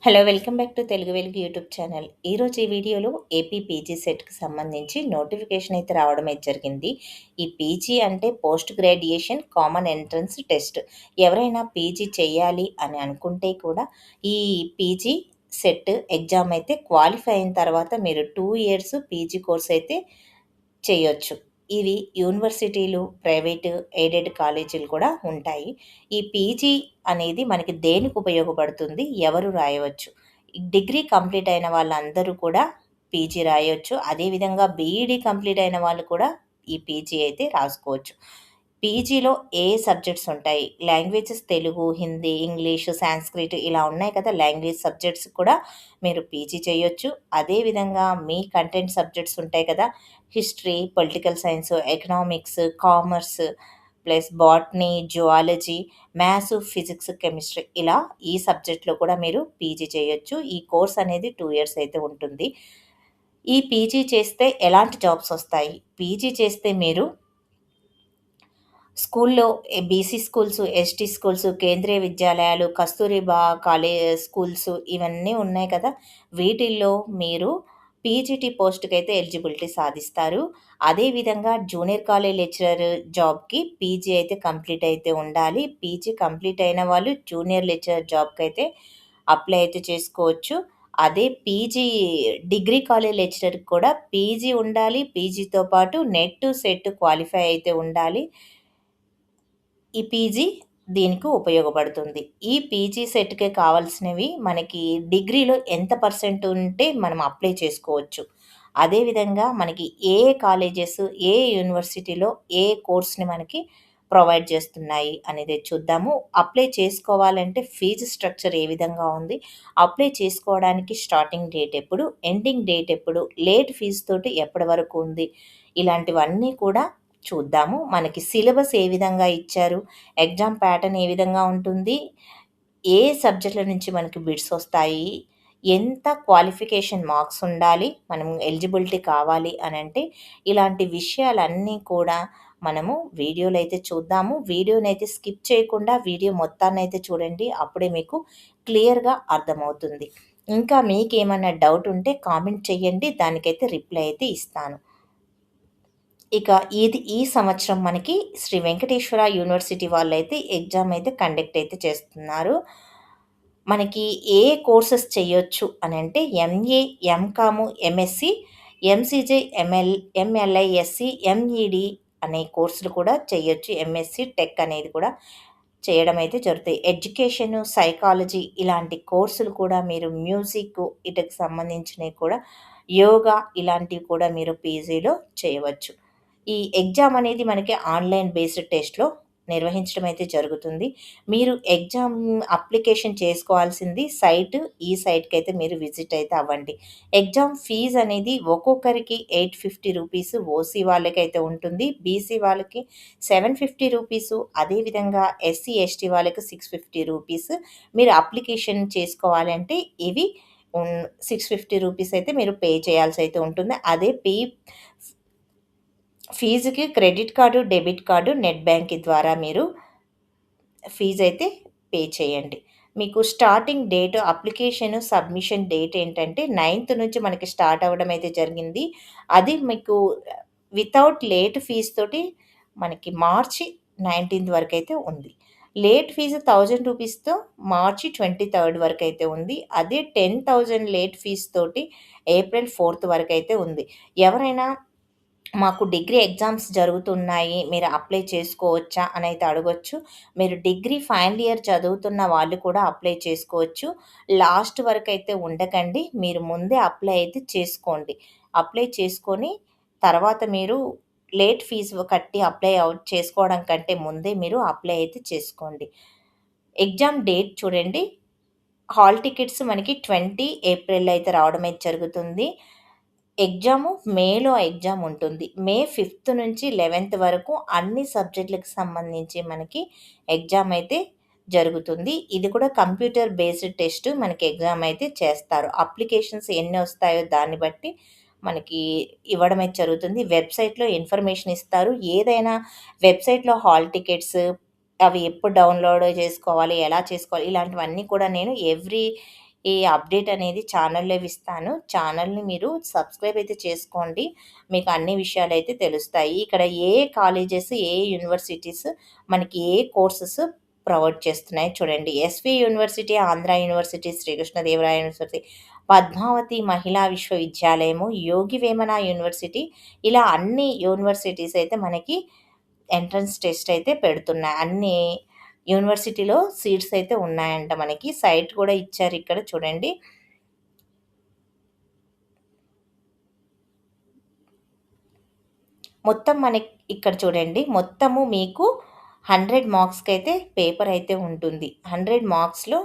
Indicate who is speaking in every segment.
Speaker 1: Hello! Welcome back to Telugu వెలుగు YouTube channel. ఈరోజు ఈ వీడియోలో ఏపీ పీజీ సెట్‌కి సంబంధించి నోటిఫికేషన్ అయితే రావడం అయితే జరిగింది. ఈ పీజీ అంటే post graduation common entrance test. ఎవరైనా పీజీ చేయాలి అని అనుకుంటే కూడా ఈ పీజీ సెట్ ఎగ్జామ్ అయితే క్వాలిఫై అయిన తర్వాత మీరు 2 ఇయర్స్ పీజీ కోర్స్ అయితే చేయొచ్చు. ఇవి యూనివర్సిటీలు, ప్రైవేటు, ఎయిడెడ్ కాలేజీలు కూడా ఉంటాయి. ఈ పీజీ అనేది మనకి దేనికి ఉపయోగపడుతుంది? ఎవరు రాయవచ్చు? డిగ్రీ కంప్లీట్ అయిన వాళ్ళందరూ కూడా పీజీ రాయొచ్చు. అదేవిధంగా బీఈడీ కంప్లీట్ అయిన వాళ్ళు కూడా ఈ పీజీ అయితే రాసుకోవచ్చు. పీజీలో ఏ సబ్జెక్ట్స్ ఉంటాయి? Languages Telugu, Hindi, English, Sanskrit ఇలా ఉన్నాయి కదా! లాంగ్వేజ్ సబ్జెక్ట్స్ కూడా మీరు పీజీ చేయొచ్చు. అదేవిధంగా మీ కంటెంట్ సబ్జెక్ట్స్ ఉంటాయి కదా! History, political science, economics, commerce plus botany, zoology, maths, physics, chemistry ఇలా ఈ సబ్జెక్ట్‌లో కూడా మీరు పీజీ చేయొచ్చు. ఈ కోర్స్ అనేది 2 ఇయర్స్ అయితే ఉంటుంది. ఈ పీజీ చేస్తే ఎలాంటి జాబ్స్ వస్తాయి? పీజీ చేస్తే మీరు స్కూల్లో బీసీ స్కూల్స్, ఎస్టీ స్కూల్స్, కేంద్రీయ విద్యాలయాలు, కస్తూరిబా స్కూల్స్ ఇవన్నీ ఉన్నాయి కదా! వీటిల్లో మీరు పీజీటీ పోస్ట్‌కైతే ఎలిజిబిలిటీ సాధిస్తారు. అదేవిధంగా జూనియర్ కాలేజ్ లెక్చరర్ జాబ్‌కి పీజీ అయితే కంప్లీట్ అయితే ఉండాలి. పీజీ కంప్లీట్ అయిన వాళ్ళు జూనియర్ లెక్చరర్ జాబ్‌కైతే అప్లై అయితే చేసుకోవచ్చు. అదే పీజీ డిగ్రీ కాలేజ్ లెక్చరర్‌కి కూడా పీజీ ఉండాలి. పీజీతో పాటు నెట్, సెట్ క్వాలిఫై అయితే ఉండాలి. ఈ పీజీ దీనికి ఉపయోగపడుతుంది. ఈ పీజీ సెట్‌కి కావాల్సినవి మనకి డిగ్రీలో ఎంత పర్సెంట్ ఉంటే మనం అప్లై చేసుకోవచ్చు. అదేవిధంగా మనకి ఏ కాలేజెస్, ఏ యూనివర్సిటీలో ఏ కోర్స్‌ని మనకి ప్రొవైడ్ చేస్తున్నాయి అనేది చూద్దాము. అప్లై చేసుకోవాలంటే ఫీజు స్ట్రక్చర్ ఏ విధంగా ఉంది? అప్లై చేసుకోవడానికి స్టార్టింగ్ డేట్ ఎప్పుడు? ఎండింగ్ డేట్ ఎప్పుడు? లేట్ ఫీజ్ తోటి ఎప్పటి వరకు ఉంది? ఇలాంటివన్నీ కూడా చూద్దాము. మనకి సిలబస్ ఏ విధంగా ఇచ్చారు? ఎగ్జామ్ ప్యాటర్న్ ఏ విధంగా ఉంటుంది? ఏ సబ్జెక్ట్‌ల నుంచి మనకి బిట్స్ వస్తాయి? ఎంత క్వాలిఫికేషన్ మార్క్స్ ఉండాలి? మనం ఎలిజిబిలిటీ కావాలి అనంటే, ఇలాంటి విషయాలన్నీ కూడా మనము వీడియోలో అయితే చూద్దాము. వీడియోనైతే స్కిప్ చేయకుండా వీడియో మొత్తాన్నయితే చూడండి. అప్పుడే మీకు క్లియర్‌గా అర్థమవుతుంది. ఇంకా మీకేమన్నా డౌట్ ఉంటే కామెంట్ చేయండి. దానికైతే రిప్లై అయితే ఇస్తాను. ఇక ఈ సంవత్సరం మనకి శ్రీ వెంకటేశ్వర యూనివర్సిటీ వాళ్ళైతే ఎగ్జామ్ అయితే కండక్ట్ అయితే చేస్తున్నారు. మనకి ఏ కోర్సెస్ చేయొచ్చు అనంటే MA, MCom, MSc, MCJ, MLISc, MEd అనే కోర్సులు కూడా చేయొచ్చు. ఎంఎస్సి టెక్ అనేది కూడా చేయడం అయితే జరుగుతాయి. ఎడ్యుకేషను, సైకాలజీ ఇలాంటి కోర్సులు కూడా మీరు మ్యూజిక్ వీటికి సంబంధించినవి కూడా యోగా ఇలాంటివి కూడా మీరు పీజీలో చేయవచ్చు. ఈ ఎగ్జామ్ అనేది మనకి ఆన్‌లైన్ బేస్డ్ టెస్ట్‌లో నిర్వహించడం అయితే జరుగుతుంది. మీరు ఎగ్జామ్ అప్లికేషన్ చేసుకోవాల్సింది ఈ సైట్‌కైతే మీరు విజిట్ అయితే అవ్వండి. ఎగ్జామ్ ఫీజ్ అనేది ఒక్కొక్కరికి రూ. 850 ఓసీ వాళ్ళకైతే ఉంటుంది. బీసీ వాళ్ళకి రూ. 750 అదేవిధంగా ఎస్సీ, ఎస్టీ వాళ్ళకి రూ. 650 మీరు అప్లికేషన్ చేసుకోవాలంటే ఇవి రూ. 650 అయితే మీరు పే చేయాల్సి అయితే ఉంటుంది. అదే ఫీజుకి credit card, debit card, net banking ద్వారా మీరు ఫీజయితే పే చేయండి. మీకు starting date application submission date ఏంటంటే 9థ్ నుంచి మనకి స్టార్ట్ అవ్వడం అయితే జరిగింది. అది మీకు వితౌట్ లేట్ ఫీజ్ తోటి మనకి మార్చి 19థ్ వరకైతే ఉంది. లేట్ ఫీజు రూ. 1000తో మార్చి 23 వరకైతే ఉంది. అదే 10,000 లేట్ ఫీజ్ తోటి ఏప్రిల్ 4థ్ వరకైతే ఉంది. ఎవరైనా మాకు డిగ్రీ ఎగ్జామ్స్ జరుగుతున్నాయి. మీరు అప్లై చేసుకోవచ్చా? అనైతే అడగొచ్చు. మీరు డిగ్రీ ఫైనల్ ఇయర్ చదువుతున్న వాళ్ళు కూడా అప్లై చేసుకోవచ్చు. లాస్ట్ వరకైతే ఉండకండి. మీరు ముందే అప్లై అయితే చేసుకోండి. అప్లై చేసుకొని తర్వాత మీరు లేట్ ఫీజు కట్టి అప్లై చేసుకోవడం కంటే ముందే మీరు అప్లై అయితే చేసుకోండి. ఎగ్జామ్ డేట్ చూడండి. హాల్ టికెట్స్ మనకి 20 ఏప్రిల్‌లో అయితే రావడం అయితే జరుగుతుంది. మేలో ఎగ్జామ్ ఉంటుంది. మే 5 నుంచి 11థ్ వరకు అన్ని సబ్జెక్ట్‌లకి సంబంధించి మనకి ఎగ్జామ్ అయితే జరుగుతుంది. ఇది కూడా కంప్యూటర్ బేస్డ్ టెస్ట్ మనకి ఎగ్జామ్ అయితే చేస్తారు. అప్లికేషన్స్ ఎన్నొస్తాయో దాన్ని బట్టి మనకి ఇవ్వడం అయితే జరుగుతుంది. వెబ్‌సైట్‌లో ఇన్ఫర్మేషన్ ఇస్తారు. ఏదైనా వెబ్‌సైట్‌లో హాల్ టికెట్స్ అవి ఎప్పుడు డౌన్‌లోడ్ చేసుకోవాలి, ఎలా చేసుకోవాలి ఇలాంటివన్నీ కూడా నేను ఈ అప్డేట్ అనేది ఛానల్‌లో ఇస్తాను. ఛానల్‌ని మీరు సబ్స్క్రైబ్ అయితే చేసుకోండి. మీకు అన్ని విషయాలైతే తెలుస్తాయి. ఇక్కడ ఏ కాలేజెస్, ఏ యూనివర్సిటీస్ మనకి ఏ కోర్సెస్ ప్రొవైడ్ చేస్తున్నాయి చూడండి. SV university, Andhra university, Sri Krishnadevaraya university, Padmavathi మహిళా విశ్వవిద్యాలయము, యోగి వేమన యూనివర్సిటీ, ఇలా అన్ని యూనివర్సిటీస్ అయితే మనకి ఎంట్రన్స్ టెస్ట్ అయితే పెడుతున్నాయి. అన్ని యూనివర్సిటీలో సీట్స్ అయితే ఉన్నాయంట మనకి. సైట్ కూడా ఇచ్చారు ఇక్కడ చూడండి. మొత్తం మనకి ఇక్కడ చూడండి. మొత్తము మీకు 100 మార్క్స్‌కైతే పేపర్ అయితే ఉంటుంది. 100 మార్క్స్‌లో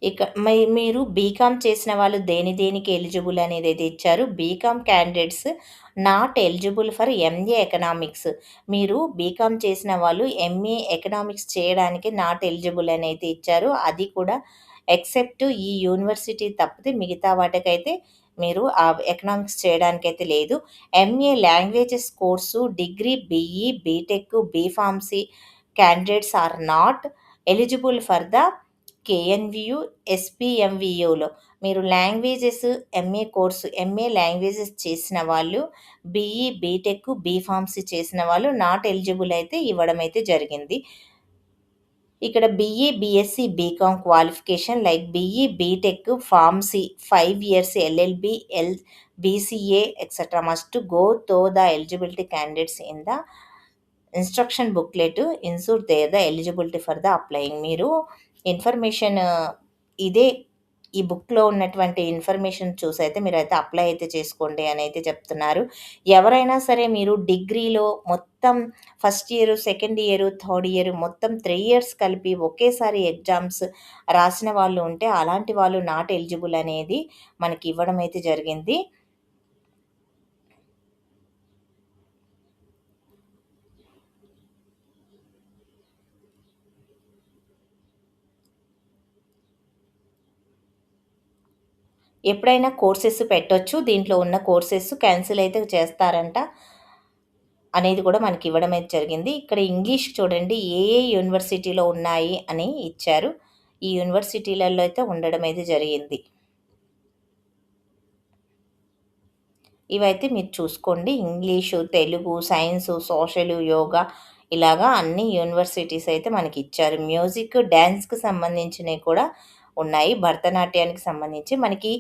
Speaker 1: ఇక మీరు బీకామ్ చేసిన వాళ్ళు దేనికి ఎలిజిబుల్ అనేదైతే ఇచ్చారు. BCom candidates not eligible for MA economics. మీరు బీకామ్ చేసిన వాళ్ళు ఎంఏ ఎకనామిక్స్ చేయడానికి నాట్ ఎలిజిబుల్ అని అయితే ఇచ్చారు. అది కూడా ఎక్సెప్ట్ ఈ యూనివర్సిటీ తప్పితే మిగతా వాటికైతే మీరు ఎకనామిక్స్ చేయడానికైతే లేదు. MA languages course, degree, BE, B Tech, B pharmacy candidates are not eligible for the KNVU, ఎస్‌పీఎంవియులో మీరు languages MA course, MA languages చేసిన వాళ్ళు, బీఈ, బీటెక్, బీఫార్మసీ చేసిన వాళ్ళు నాట్ ఎలిజిబుల్ అయితే ఇవ్వడం అయితే జరిగింది. ఇక్కడ BE, BSc, BCom qualification like BE, BTech, pharmacy 5 years LLB, BCA etcetera must go to the eligibility candidates in the instruction booklet ensure there the eligibility for the applying. మీరు information ఇదే ఈ బుక్‌లో ఉన్నటువంటి ఇన్ఫర్మేషన్ చూసైతే మీరైతే apply అయితే చేసుకోండి అని అయితే చెప్తున్నారు. ఎవరైనా సరే మీరు డిగ్రీలో మొత్తం first year, second year, third year మొత్తం 3 ఇయర్స్ కలిపి ఒకేసారి ఎగ్జామ్స్ రాసిన వాళ్ళు ఉంటే అలాంటి వాళ్ళు నాట్ ఎలిజిబుల్ అనేది మనకి ఇవ్వడం అయితే జరిగింది. ఎప్పుడైనా కోర్సెస్ పెట్టొచ్చు. దీంట్లో ఉన్న కోర్సెస్ క్యాన్సిల్ అయితే చేస్తారంట అనేది కూడా మనకి ఇవ్వడం అయితే జరిగింది. ఇక్కడ ఇంగ్లీష్ చూడండి ఏ యూనివర్సిటీలో ఉన్నాయి అని ఇచ్చారు. ఈ యూనివర్సిటీలలో అయితే ఉండడం అయితే జరిగింది. ఇవైతే మీరు చూసుకోండి. English, Telugu, science, social, yoga ఇలాగా అన్ని యూనివర్సిటీస్ అయితే మనకిచ్చారు. మ్యూజిక్, డాన్స్‌కి సంబంధించినవి కూడా ఉన్నాయి. భరతనాట్యానికి సంబంధించి మనకి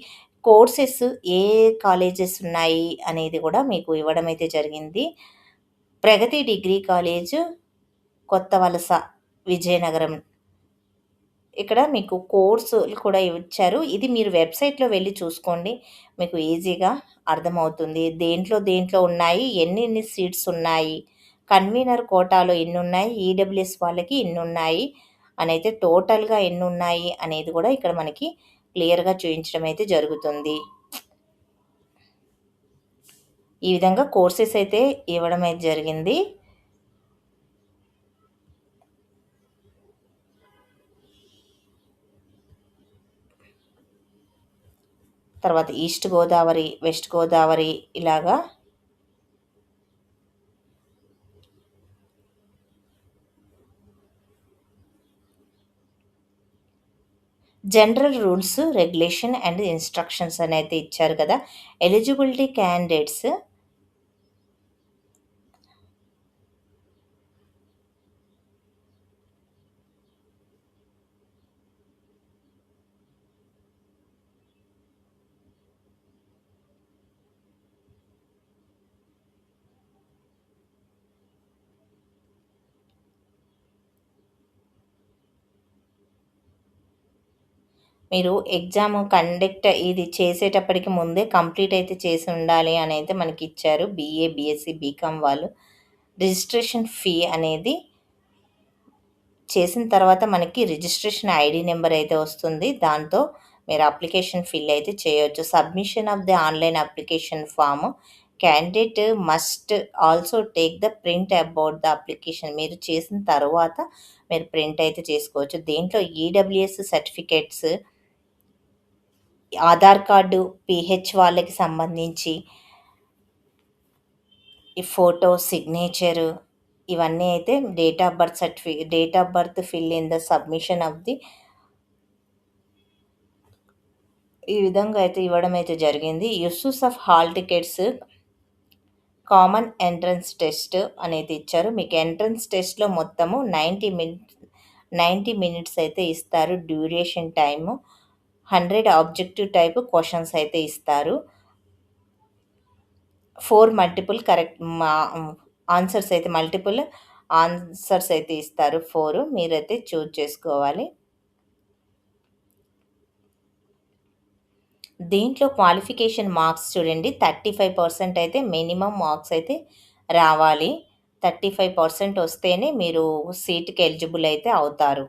Speaker 1: కోర్సెస్ ఏ కాలేజెస్ ఉన్నాయి అనేది కూడా మీకు ఇవ్వడం అయితే జరిగింది. ప్రగతి డిగ్రీ కాలేజు, కొత్త వలస, విజయనగరం. ఇక్కడ మీకు కోర్సులు కూడా ఇచ్చారు. ఇది మీరు వెబ్‌సైట్‌లో వెళ్లి చూసుకోండి. మీకు ఈజీగా అర్థమవుతుంది. దేంట్లో ఉన్నాయి, ఎన్నెన్ని సీట్స్ ఉన్నాయి, కన్వీనర్ కోటాలో ఎన్నున్నాయి, ఈడబ్ల్యూఎస్ వాళ్ళకి ఇన్నున్నాయి అనైతే టోటల్‌గా ఎన్నున్నాయి అనేది కూడా ఇక్కడ మనకి క్లియర్‌గా చూయించడం అయితే జరుగుతుంది. ఈ విధంగా కోర్సెస్ అయితే ఇవ్వడం అయితే జరిగింది. తర్వాత ఈస్ట్ గోదావరి, వెస్ట్ గోదావరి ఇలాగా general rules, regulation and instructions అనైతే ఇచ్చారు కదా! ఎలిజిబిలిటీ క్యాండిడేట్స్ మీరు ఎగ్జామ్ కండక్ట్ ఇది చేసేటప్పటికి ముందే కంప్లీట్ అయితే చేసి ఉండాలి అని అయితే మనకిచ్చారు. బీఏ, బీఎస్సీ, బీకామ్ వాళ్ళు. రిజిస్ట్రేషన్ ఫీ అనేది చేసిన తర్వాత మనకి రిజిస్ట్రేషన్ ఐడీ నెంబర్ అయితే వస్తుంది. దాంతో మీరు అప్లికేషన్ ఫిల్ అయితే చేయొచ్చు. Submission of the online application form candidate must also take the print about the application. మీరు చేసిన తర్వాత మీరు ప్రింట్ అయితే చేసుకోవచ్చు. దీంట్లో EWS certificates, Aadhaar card, PH వాళ్ళకి సంబంధించి ఈ ఫోటో, సిగ్నేచరు, ఇవన్నీ అయితే date of birth fill in the submission of the, ఈ విధంగా అయితే ఇవ్వడం అయితే జరిగింది. Uses of hall tickets, common entrance test అనేది ఇచ్చారు. మీకు ఎంట్రన్స్ టెస్ట్‌లో మొత్తము 90 మినిట్స్ అయితే ఇస్తారు duration time. 100 objective type questions అయితే ఇస్తారు. 4 మల్టిపుల్ కరెక్ట్ ఆన్సర్స్ అయితే మల్టిపుల్ ఆన్సర్స్ అయితే ఇస్తారు 4. మీరైతే చూజ్ చేసుకోవాలి. దీంట్లో క్వాలిఫికేషన్ మార్క్స్ చూడండి, 35% అయితే మినిమమ్ మార్క్స్ అయితే రావాలి. 35% వస్తేనే మీరు సీట్‌కి ఎలిజిబుల్ అయితే అవుతారు.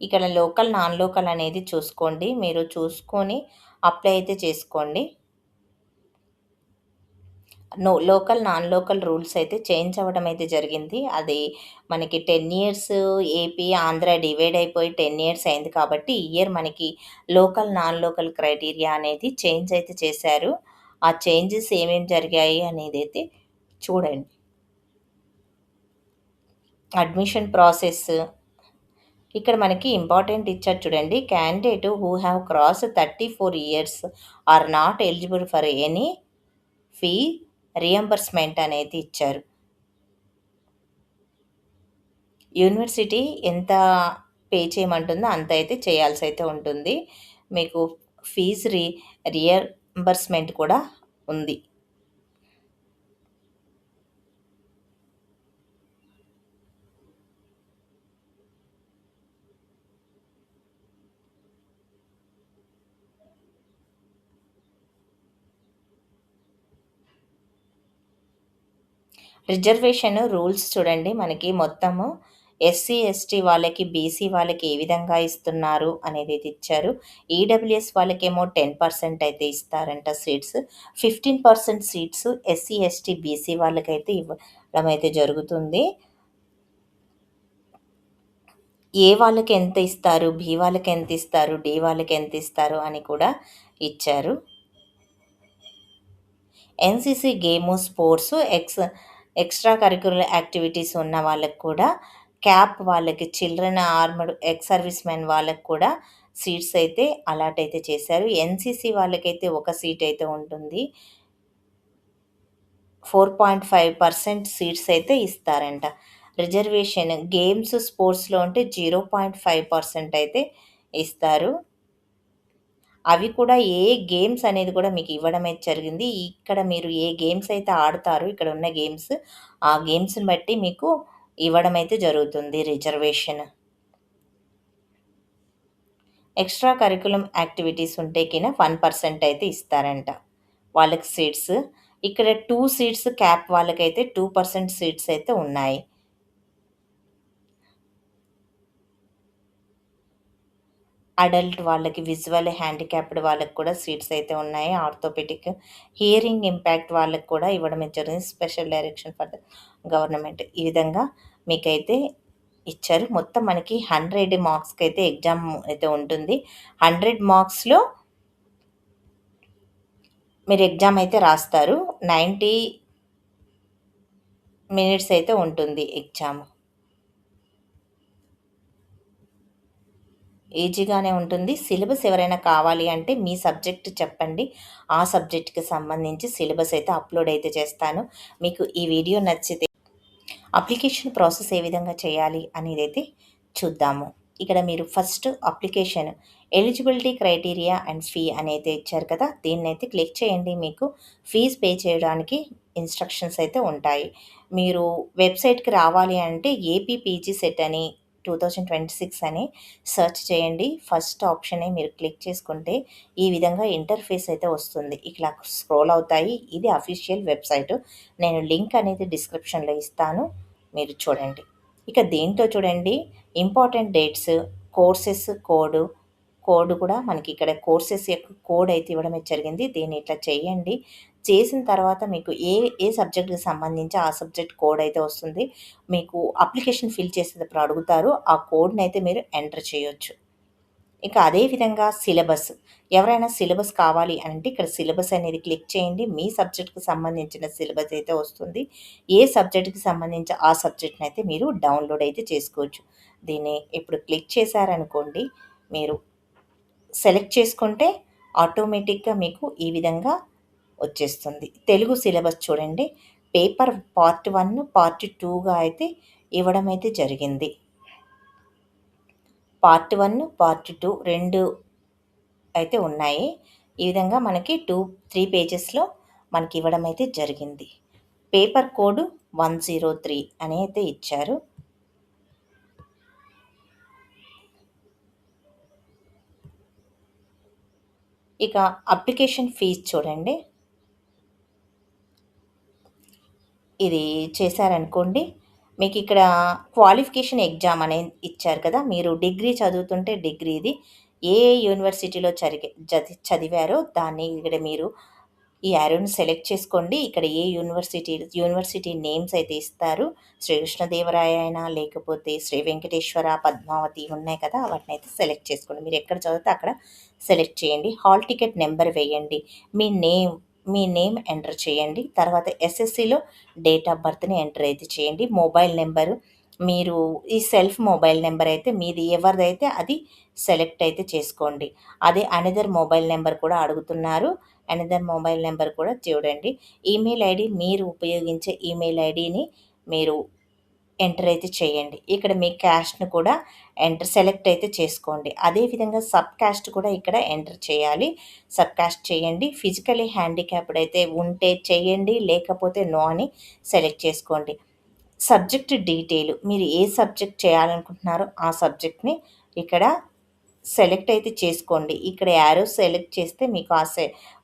Speaker 1: ఇక్కడ లోకల్, నాన్ లోకల్ అనేది చూసుకోండి. మీరు చూసుకొని అప్లై అయితే చేసుకోండి. లోకల్, నాన్ లోకల్ రూల్స్ అయితే చేంజ్ అవ్వడం అయితే జరిగింది. అది మనకి 10 ఇయర్స్ ఏపీ, ఆంధ్ర డివైడ్ అయిపోయి 10 ఇయర్స్ అయింది కాబట్టి, ఈ ఇయర్ మనకి లోకల్, నాన్ లోకల్ క్రైటీరియా అనేది చేంజ్ అయితే చేశారు. ఆ చేంజెస్ ఏమేమి జరిగాయి అనేదైతే చూడండి. అడ్మిషన్ ప్రాసెస్ ఇక్కడ మనకి ఇంపార్టెంట్ ఇచ్చారు చూడండి. Candidate who have cross 34 years or not eligible for any fee reimbursement అనేది ఇచ్చారు. యూనివర్సిటీ ఎంత పే చేయమంటుందో అంత అయితే చేయాల్సి అయితే ఉంటుంది. మీకు ఫీజు రియంబర్స్మెంట్ కూడా ఉంది. రిజర్వేషన్ రూల్స్ చూడండి, మనకి మొత్తము ఎస్సీ, ఎస్టీ వాళ్ళకి, బీసీ వాళ్ళకి ఏ విధంగా ఇస్తున్నారు అనేది అయితే ఇచ్చారు. ఈడబ్ల్యూఎస్ వాళ్ళకేమో 10% అయితే ఇస్తారంట seats. 15% seats SC, ST, BC వాళ్ళకైతే ఇవ్వడం అయితే జరుగుతుంది. ఏ వాళ్ళకి ఎంత ఇస్తారు, బి వాళ్ళకి ఎంత ఇస్తారు, డి వాళ్ళకి ఎంత ఇస్తారు అని కూడా ఇచ్చారు. NCC game, sports, extra curricular activities ఉన్న వాళ్ళకి కూడా, క్యాప్ వాళ్ళకి, children armed ex service men వాళ్ళకి కూడా సీట్స్ అయితే అలాట్ అయితే చేశారు. ఎన్‌సీసీ వాళ్ళకైతే ఒక సీట్ అయితే ఉంటుంది. 4.5% సీట్స్ అయితే ఇస్తారంట. రిజర్వేషన్ గేమ్స్, స్పోర్ట్స్‌లో ఉంటే 0.5% అయితే ఇస్తారు. అవి కూడా ఏ గేమ్స్ అనేది కూడా మీకు ఇవ్వడం అయితే జరిగింది. ఇక్కడ మీరు ఏ గేమ్స్ అయితే ఆడతారో, ఇక్కడ ఉన్న గేమ్స్, ఆ గేమ్స్‌ని బట్టి మీకు ఇవ్వడం అయితే జరుగుతుంది రిజర్వేషన్. ఎక్స్‌ట్రా కరిక్యులమ్ యాక్టివిటీస్ ఉంటే 1% అయితే ఇస్తారంట వాళ్ళకి సీట్స్. ఇక్కడ 2 సీట్స్ క్యాప్ వాళ్ళకైతే 2% సీట్స్ అయితే ఉన్నాయి. అడల్ట్ వాళ్ళకి, విజువల్ హ్యాండిక్యాప్డ్ వాళ్ళకి కూడా సీట్స్ అయితే ఉన్నాయి. ఆర్థోపెడిక్, హియరింగ్ ఇంపాక్ట్ వాళ్ళకి కూడా ఇవ్వడం జరిగింది. Special direction for the government. ఈ విధంగా మీకైతే ఇచ్చారు. మొత్తం మనకి 100 మార్క్స్‌కి అయితే ఎగ్జామ్ అయితే ఉంటుంది. 100 మార్క్స్‌లో మీరు ఎగ్జామ్ అయితే రాస్తారు. 90 మినిట్స్ అయితే ఉంటుంది ఎగ్జామ్. ఈజీగానే ఉంటుంది. సిలబస్ ఎవరైనా కావాలి అంటే మీ సబ్జెక్ట్ చెప్పండి. ఆ సబ్జెక్ట్‌కి సంబంధించి సిలబస్ అయితే అప్‌లోడ్ అయితే చేస్తాను. మీకు ఈ వీడియో నచ్చితే అప్లికేషన్ ప్రాసెస్ ఏ విధంగా చేయాలి అనేదైతే చూద్దాము. ఇక్కడ మీరు first application eligibility criteria and fee అనేది ఇచ్చారు కదా! దీన్నైతే క్లిక్ చేయండి. మీకు ఫీజ్ పే చేయడానికి ఇన్‌స్ట్రక్షన్స్ అయితే ఉంటాయి. మీరు వెబ్‌సైట్‌కి రావాలి అంటే ఏపీ పీజీ సెట్ అని 2026 అని సెర్చ్ చేయండి. ఫస్ట్ ఆప్షనే మీరు క్లిక్ చేసుకుంటే ఈ విధంగా ఇంటర్ఫేస్ అయితే వస్తుంది. ఇట్లా స్క్రోల్ అవుతాయి. ఇది అఫీషియల్ వెబ్‌సైటు. నేను లింక్ అనేది డిస్క్రిప్షన్‌లో ఇస్తాను. మీరు చూడండి. ఇక దీంట్లో చూడండి ఇంపార్టెంట్ డేట్స్, కోర్సెస్ కోడ్ కూడా మనకి ఇక్కడ కోర్సెస్ యొక్క కోడ్ అయితే ఇవ్వడం జరిగింది. దీన్ని ఇట్లా చేయండి. చేసిన తర్వాత మీకు ఏ ఏ సబ్జెక్ట్‌కి సంబంధించి ఆ సబ్జెక్ట్ కోడ్ అయితే వస్తుంది. మీకు అప్లికేషన్ ఫిల్ చేసేటప్పుడు అడుగుతారు. ఆ కోడ్‌నైతే మీరు ఎంటర్ చేయొచ్చు. ఇక అదే విధంగా సిలబస్. ఎవరైనా సిలబస్ కావాలి అంటే ఇక్కడ సిలబస్ అనేది క్లిక్ చేయండి. మీ సబ్జెక్ట్‌కి సంబంధించిన సిలబస్ అయితే వస్తుంది. ఏ సబ్జెక్ట్‌కి సంబంధించి ఆ సబ్జెక్ట్‌నైతే మీరు డౌన్‌లోడ్ అయితే చేసుకోవచ్చు. దీన్ని ఇప్పుడు క్లిక్ చేశారనుకోండి, మీరు సెలెక్ట్ చేసుకుంటే ఆటోమేటిక్‌గా మీకు ఈ విధంగా వచ్చేస్తుంది. తెలుగు సిలబస్ చూడండి. పేపర్ పార్ట్ 1, పార్ట్ 2గా అయితే ఇవ్వడం అయితే జరిగింది. పార్ట్ 1, పార్ట్ 2 2 అయితే ఉన్నాయి. ఈ విధంగా మనకి 3 పేజెస్‌లో మనకివ్వడం అయితే జరిగింది. పేపర్ కోడ్ 103 అని అయితే ఇచ్చారు. ఇక అప్లికేషన్ ఫీజ్ చూడండి. ఇది చేశారనుకోండి, మీకిక్కడ క్వాలిఫికేషన్ ఎగ్జామ్ అనేది ఇచ్చారు కదా! మీరు డిగ్రీ చదువుతుంటే డిగ్రీది ఏ ఏ యూనివర్సిటీలో చదివారో దాన్ని ఇక్కడ మీరు ఈ యారోని సెలెక్ట్ చేసుకోండి. ఇక్కడ ఏ యూనివర్సిటీ నేమ్స్ అయితే ఇస్తారు. శ్రీ కృష్ణదేవరాయ అయినా, లేకపోతే శ్రీ వెంకటేశ్వర, పద్మావతి ఉన్నాయి కదా! వాటినైతే సెలెక్ట్ చేసుకోండి. మీరు ఎక్కడ చదివితే అక్కడ సెలెక్ట్ చేయండి. హాల్ టికెట్ నెంబర్ వేయండి. మీ నేమ్ మీ నేమ్ ఎంటర్ చేయండి. తర్వాత ఎస్ఎస్‌సిలో డేట్ ఆఫ్ బర్త్‌ని ఎంటర్ అయితే చేయండి. మొబైల్ నెంబరు మీరు ఈ సెల్ఫ్ మొబైల్ నెంబర్ అయితే మీది ఎవరిదైతే అది సెలెక్ట్ అయితే చేసుకోండి. అదే అనదర్ మొబైల్ నెంబర్ కూడా అడుగుతున్నారు. అనదర్ మొబైల్ నెంబర్ కూడా చూడండి. ఈమెయిల్ ఐడీ మీరు ఉపయోగించే ఈమెయిల్ ఐడీని మీరు ఎంటర్ అయితే చేయండి. ఇక్కడ మీ క్యాస్ట్‌ని కూడా సెలెక్ట్ అయితే చేసుకోండి. అదేవిధంగా సబ్ క్యాస్ట్ కూడా ఇక్కడ ఎంటర్ చేయాలి. సబ్ క్యాస్ట్ చేయండి. ఫిజికల్లీ హ్యాండిక్యాప్డ్ అయితే ఉంటే చేయండి. లేకపోతే నో అని సెలెక్ట్ చేసుకోండి. సబ్జెక్ట్ డీటెయిల్ మీరు ఏ సబ్జెక్ట్ చేయాలనుకుంటున్నారో ఆ సబ్జెక్ట్‌ని ఇక్కడ సెలెక్ట్ అయితే చేసుకోండి. ఇక్కడ యారో సెలెక్ట్ చేస్తే మీకు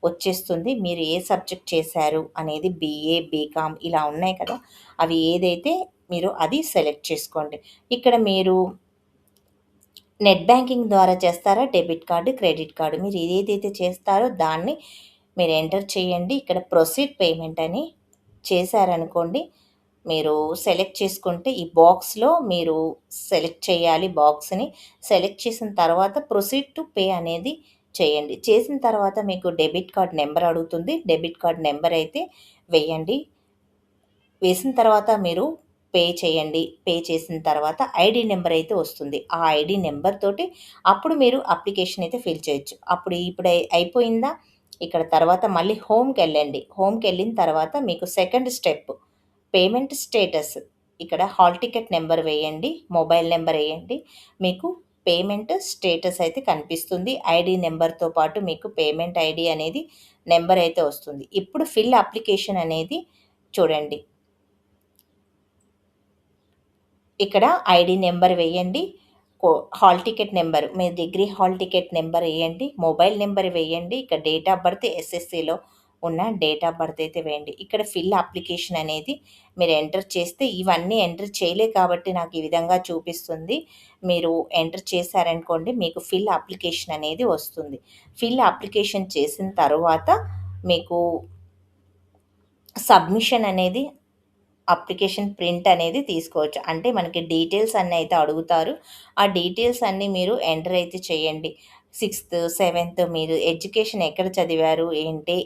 Speaker 1: వచ్చేస్తుంది. మీరు ఏ సబ్జెక్ట్ చేశారు అనేది బీఏ, బీకామ్ ఇలా ఉన్నాయి కదా! అవి ఏదైతే మీరు అది సెలెక్ట్ చేసుకోండి. ఇక్కడ మీరు నెట్ బ్యాంకింగ్ ద్వారా చేస్తారా? డెబిట్ కార్డ్, క్రెడిట్ కార్డ్ మీరు ఏదైతే చేస్తారో దాన్ని మీరు ఎంటర్ చేయండి. ఇక్కడ ప్రొసీడ్ పేమెంట్ అని చేశారనుకోండి, మీరు సెలెక్ట్ చేసుకుంటే ఈ బాక్స్‌లో మీరు సెలెక్ట్ చేయాలి బాక్స్‌ని. సెలెక్ట్ చేసిన తర్వాత ప్రొసీడ్ టు పే అనేది చేయండి. చేసిన తర్వాత మీకు డెబిట్ కార్డ్ నంబర్ అడుగుతుంది. డెబిట్ కార్డ్ నంబర్ అయితే వేయండి. వేసిన తర్వాత మీరు పే చేయండి. పే చేసిన తర్వాత ఐడీ నంబర్ అయితే వస్తుంది. ఆ ఐడీ నంబర్ తోటి అప్పుడు మీరు అప్లికేషన్ అయితే ఫిల్ చేయొచ్చు. ఇప్పుడు అయిపోయిందా? ఇక్కడ తర్వాత మళ్ళీ హోమ్‌కెళ్ళండి. హోమ్‌కెళ్ళిన తర్వాత మీకు సెకండ్ స్టెప్ పేమెంట్ స్టేటస్. ఇక్కడ హాల్ టికెట్ నంబర్ వేయండి. మొబైల్ నంబర్ ఎయండి. మీకు పేమెంట్ స్టేటస్ అయితే కనిపిస్తుంది. ఐడీ నంబర్‌తో పాటు మీకు పేమెంట్ ఐడీ అనేది నంబర్ అయితే వస్తుంది. ఇప్పుడు ఫిల్ అప్లికేషన్ అనేది చూడండి. ఇక్కడ ఐడీ నంబర్ వేయండి. హాల్ టికెట్ నంబర్ మీ డిగ్రీ హాల్ టికెట్ నంబర్ ఎయండి. మొబైల్ నంబర్ వేయండి. ఇక్కడ డేట్ ఆఫ్ బర్త్ ఎస్ఎస్‌సిలో ఉన్న డేట్ ఆఫ్ బర్త్ అయితే వేయండి. ఇక్కడ ఫిల్ అప్లికేషన్ అనేది మీరు ఎంటర్ చేస్తే ఇవన్నీ ఎంటర్ చేయలే కాబట్టి నాకు ఈ విధంగా చూపిస్తుంది. మీరు ఎంటర్ చేశారనుకోండి మీకు ఫిల్ అప్లికేషన్ అనేది వస్తుంది. ఫిల్ అప్లికేషన్ చేసిన తరువాత మీకు సబ్మిషన్ అనేది అప్లికేషన్ ప్రింట్ అనేది తీసుకోవచ్చు. అంటే మనకి డీటెయిల్స్ అన్నీ అయితే అడుగుతారు. ఆ డీటెయిల్స్ అన్నీ మీరు ఎంటర్ అయితే చేయండి. సిక్స్త్, సెవెంత్ మీరు ఎడ్యుకేషన్ ఎక్కడ చదివారు ఏంటి,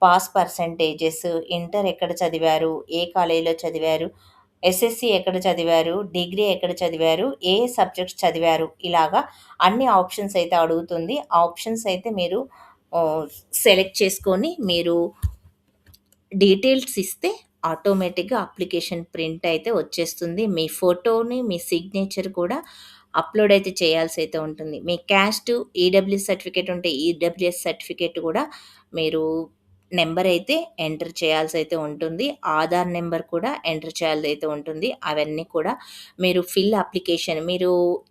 Speaker 1: పాస్ పర్సెంటేజెస్, ఇంటర్ ఎక్కడ చదివారు, ఏ కాలేజీలో చదివారు, ఎస్ఎస్‌సి ఎక్కడ చదివారు, డిగ్రీ ఎక్కడ చదివారు, ఏ సబ్జెక్ట్స్ చదివారు ఇలాగా అన్ని ఆప్షన్స్ అయితే అడుగుతుంది. ఆ ఆప్షన్స్ అయితే మీరు సెలెక్ట్ చేసుకొని మీరు డీటెయిల్స్ ఇస్తే ఆటోమేటిక్‌గా అప్లికేషన్ ప్రింట్ అయితే వచ్చేస్తుంది. మీ ఫోటోని, మీ సిగ్నేచర్ కూడా అప్‌లోడ్ అయితే చేయాల్సి అయితే ఉంటుంది. మీ క్యాస్ట్, ఈడబ్ల్యూఎస్ సర్టిఫికేట్ ఉంటే ఈడబ్ల్యూఎస్ సర్టిఫికేట్ కూడా మీరు నంబర్ అయితే ఎంటర్ చేయాల్సయితే ఉంటుంది. ఆధార్ నంబర్ కూడా ఎంటర్ చేయాల్సయితే ఉంటుంది. అవన్నీ కూడా మీరు ఫిల్ అప్లికేషన్ మీరు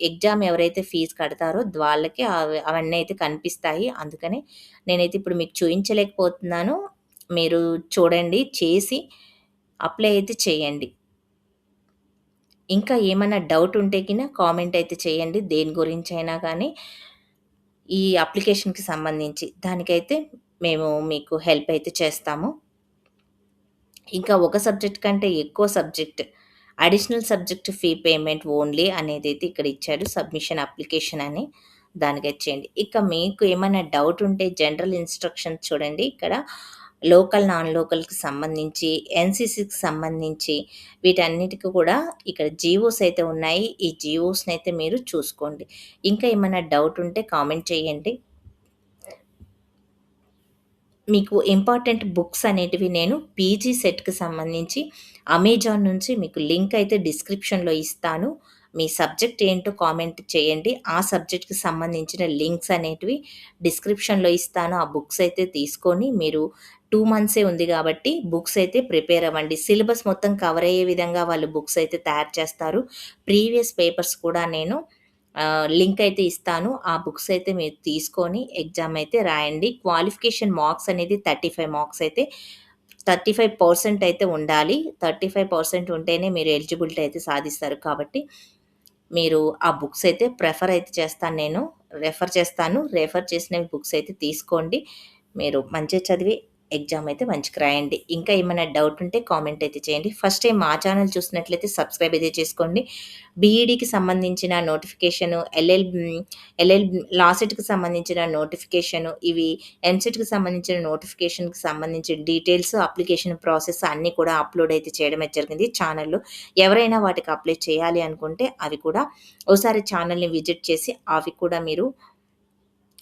Speaker 1: ఎగ్జామ్ ఎవరైతే ఫీజ్ కడతారో వాళ్ళకి అవన్నీ అయితే కనిపిస్తాయి. అందుకని నేనైతే ఇప్పుడు మీకు చూయించలేకపోతున్నాను. మీరు చూడండి, చేసి అప్లై అయితే చేయండి. ఇంకా ఏమన్నా డౌట్ ఉంటే గిన కామెంట్ అయితే చేయండి. దేని గురించైనా గానీ, ఈ అప్లికేషన్‌కి సంబంధించి. దానికైతే మేము మీకు హెల్ప్ అయితే చేస్తాము. ఇంకా ఒక సబ్జెక్ట్ కంటే ఎక్కువ subject, additional subject fee payment only అనేదైతే ఇక్కడ ఇచ్చాడు. సబ్మిషన్ అప్లికేషన్ అని దానికైతే చేయండి. ఇక మీకు ఏమైనా డౌట్ ఉంటే జనరల్ ఇన్‌స్ట్రక్షన్స్ చూడండి. ఇక్కడ లోకల్, నాన్ లోకల్‌కి సంబంధించి, ఎన్‌సీసీకి సంబంధించి వీటన్నిటికి కూడా ఇక్కడ జీవోస్ అయితే ఉన్నాయి. ఈ జీవోస్‌నైతే మీరు చూసుకోండి. ఇంకా ఏమైనా డౌట్ ఉంటే కామెంట్ చేయండి. మీకు ఇంపార్టెంట్ బుక్స్ అనేటివి నేను పీజీ సెట్‌కి సంబంధించి అమెజాన్ నుంచి మీకు లింక్ అయితే డిస్క్రిప్షన్‌లో ఇస్తాను. మీ సబ్జెక్ట్ ఏంటో కామెంట్ చేయండి. ఆ సబ్జెక్ట్‌కి సంబంధించిన లింక్స్ అనేటివి డిస్క్రిప్షన్‌లో ఇస్తాను. ఆ బుక్స్ అయితే తీసుకొని మీరు 2 మంత్సే ఉంది గాబట్టి బుక్స్ అయితే ప్రిపేర్ అవ్వండి. సిలబస్ మొత్తం కవర్ అయ్యే విధంగా వాళ్ళు బుక్స్ అయితే తయారు చేస్తారు. ప్రీవియస్ పేపర్స్ కూడా నేను లింక్ అయితే ఇస్తాను. ఆ బుక్స్ అయితే మీరు తీసుకొని ఎగ్జామ్ అయితే రాయండి. క్వాలిఫికేషన్ మార్క్స్ అనేది 35 మార్క్స్ అయితే 35% అయితే ఉండాలి. 35% ఉంటేనే మీరు ఎలిజిబిలిటీ అయితే సాధిస్తారు. కాబట్టి మీరు ఆ బుక్స్ అయితే ప్రిఫర్ అయితే చేస్తాను నేను. రెఫర్ చేస్తాను. రెఫర్ చేసిన బుక్స్ అయితే తీసుకోండి. మీరు మంచిగా చదివి ఎగ్జామ్ అయితే మంచిగా రాయండి. ఇంకా ఏమైనా డౌట్ ఉంటే కామెంట్ అయితే చేయండి. ఫస్ట్ టైమ్ మా ఛానల్ చూసినట్లయితే సబ్స్క్రైబ్ అయితే చేసుకోండి. బీఈడీకి సంబంధించిన నోటిఫికేషను, ఎల్ఎల్ లా సెట్‌కి సంబంధించిన నోటిఫికేషను, ఇవి ఎంసెట్‌కి సంబంధించిన నోటిఫికేషన్‌కి సంబంధించిన డీటెయిల్స్, అప్లికేషన్ ప్రాసెస్ అన్నీ కూడా అప్‌లోడ్ అయితే చేయడమే జరిగింది ఛానల్‌లో. ఎవరైనా వాటికి అప్లై చేయాలి అనుకుంటే అవి కూడా ఓసారి ఛానల్‌ని విజిట్ చేసి అవి కూడా మీరు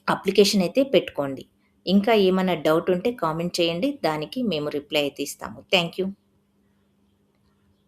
Speaker 1: అప్లికేషన్ అయితే పెట్టుకోండి. ఇంకా ఏమన్నా డౌట్ ఉంటే కామెంట్ చేయండి. దానికి మేము రిప్లై అయితే ఇస్తాము. Thank you.